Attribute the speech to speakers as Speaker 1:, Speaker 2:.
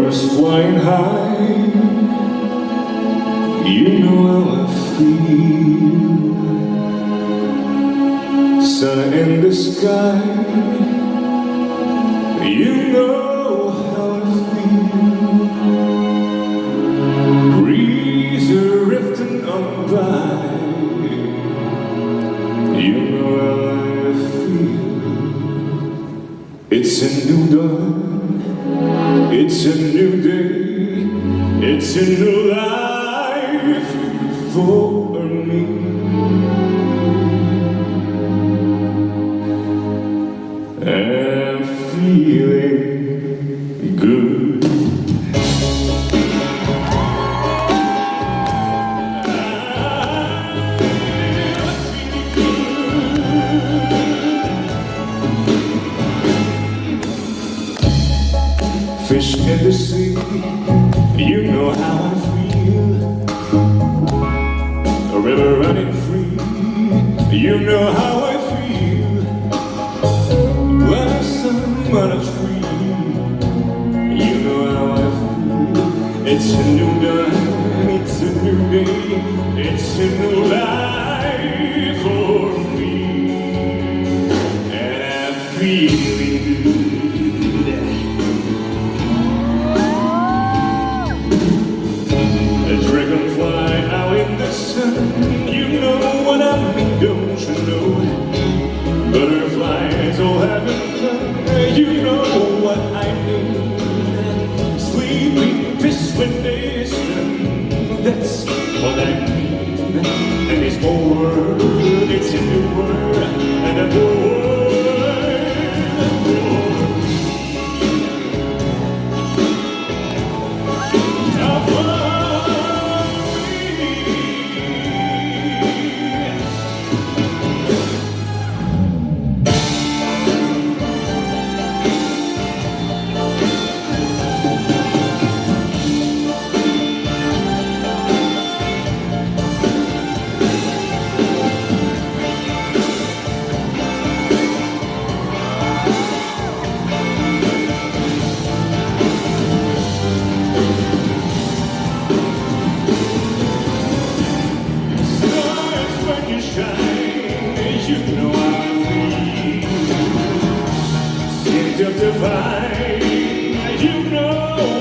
Speaker 1: Birds flying high, you know how I feel. Sun in the sky, you know how I feel. Breeze drifting on by, you know how I feel. It's a new dawn, it's a new day, it's a new life for me. I'm feeling good. Fish in the sea, you know how I feel. A river running free, you know how I feel. Blossom on a tree, you know how I feel. It's a new dawn, it's a new day, it's a new life for me. And I'm feeling good. Dragonfly out in the sun, you know what I mean, don't you know? Butterflies all having fun, you know what I mean. Sleeping fish when they swim, that's what I mean. And this whole world, it's a new world, and a new world. You know how I feel. Seems to divine. You know